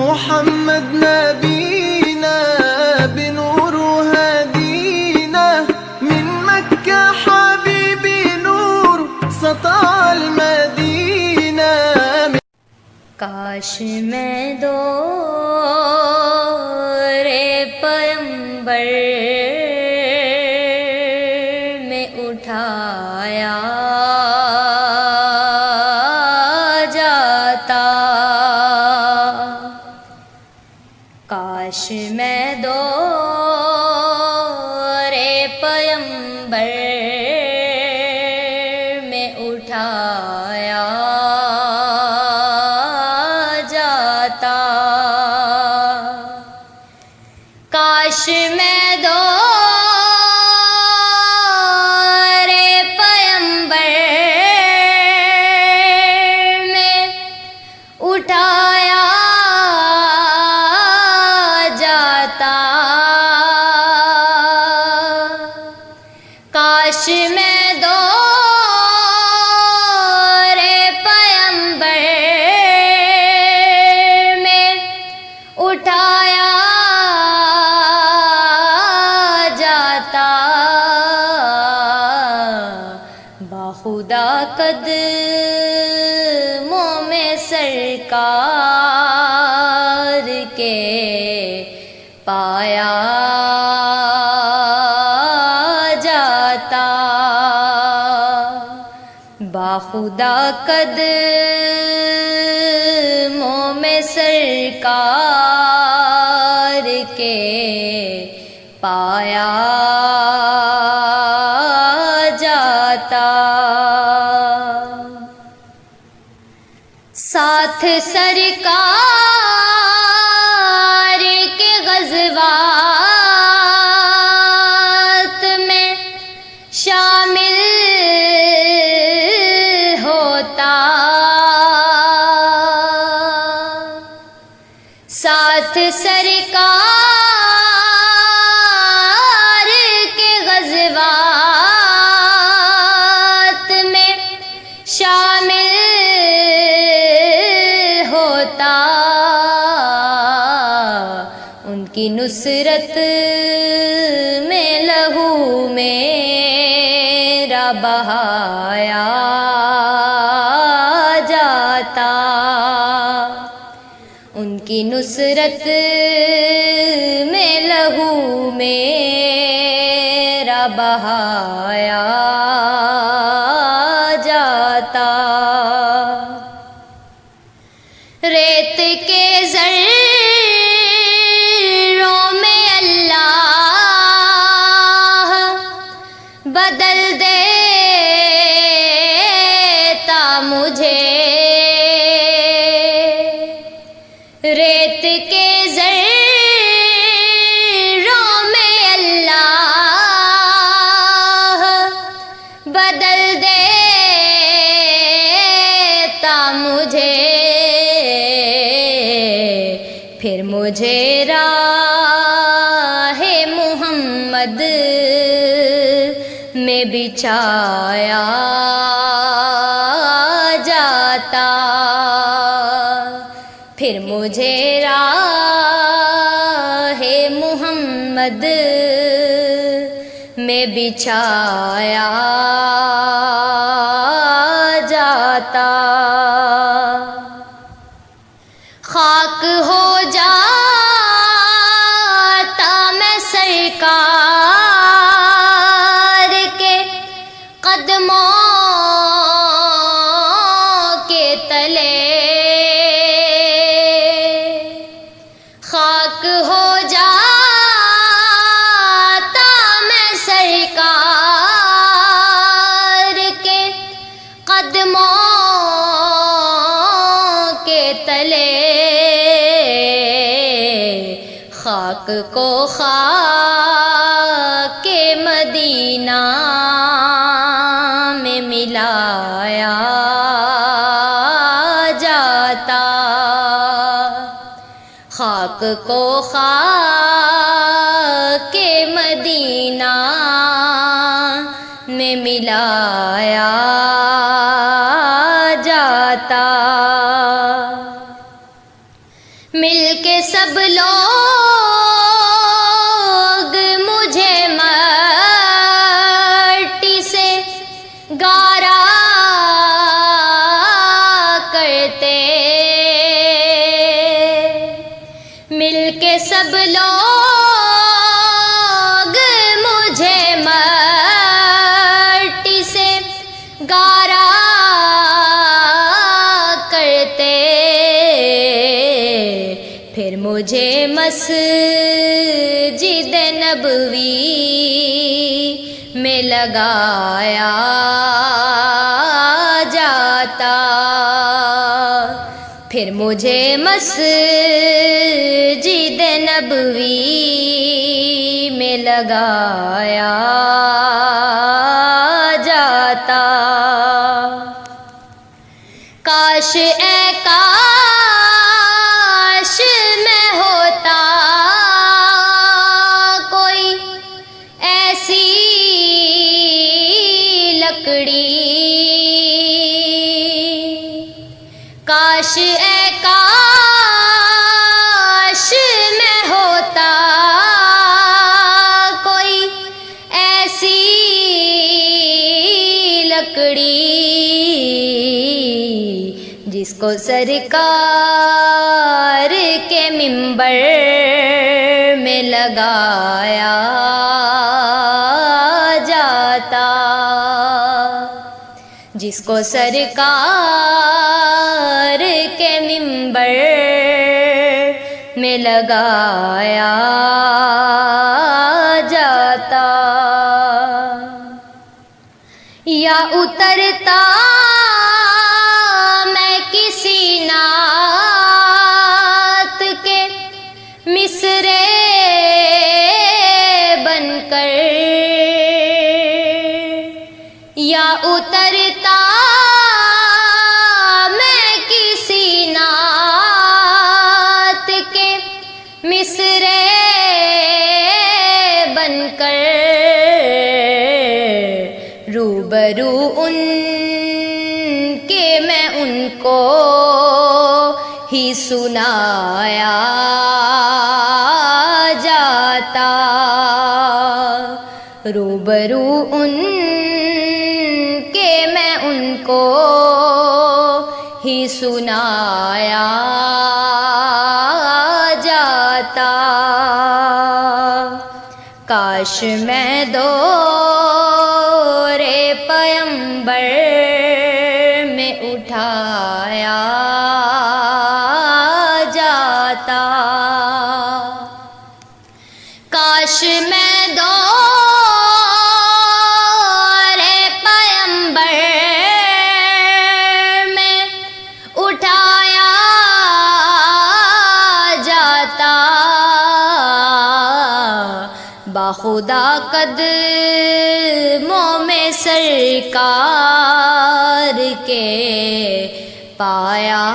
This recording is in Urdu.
محمد نبينا بنور هدينا من مكة حبيبي نور سطع المدينة. کاش میں دور پیمبر میں اٹھایا جاتا، کاش میں دور پیمبر میں اٹھایا جاتا، کاش میں دور پیمبر میں اٹھایا جاتا، کاش میں دور پیمبر میں اٹھایا جاتا، باخدا قدموں میں سرکار کے پایا جاتا، باخدا قدموں میں سرکار کے پایا جاتا، ساتھ سرکار کے غزوات میں شامل ہوتا، ساتھ سرکار کے غزوات میں شامل ہوتا، ان کی نصرت میں لہو میرا بہایا جاتا، ان کی نصرت میں لہو میرا بہایا جاتا، ریت کے ذروں میں اللہ بدل دیتا مجھے، ریت کے ذروں میں اللہ بدل دیتا مجھے، پھر مجھے راہ محمد میں بچھایا جاتا، پھر مجھے راہ محمد میں بچھایا جاتا، خاک ہو جاتا میں سرکار کے قدموں کے تلے، خاک ہو جاتا میں سرکار کے قدموں کے تلے، خاک کو خاک مدینہ میں ملایا جاتا، خاک کو خاک مدینہ میں ملایا جاتا، مل کے سب لوگ مجھے مٹی سے گارا کرتے، مل کے سب لوگ مجھے مٹی سے گارا کرتے، پھر مجھے مسجد نبوی میں لگایا جاتا، پھر مجھے مسجد نبوی میں لگایا جاتا۔ کاش اے کاش میں ہوتا کوئی ایسی لکڑی، کاش اے کاش میں ہوتا کوئی ایسی لکڑی جس کو سرکار کے منبر میں لگایا جاتا، جس کو سرکار کے منبر میں لگایا جاتا۔ یا اترتا میں کسی نعت کے مصرے بن کر، یا اترتا میں کسی نعت کے مصرے بن کر، روبرو ان کے میں ان کو ہی سنایا جاتا، روبرو ان کے میں ان کو ہی سنایا جاتا۔ کاش میں دورے پیمبر میں اٹھایا جاتا، کاش میں دورے پیمبر میں اٹھایا جاتا، باخدا قدموں میں سرکار کے پایا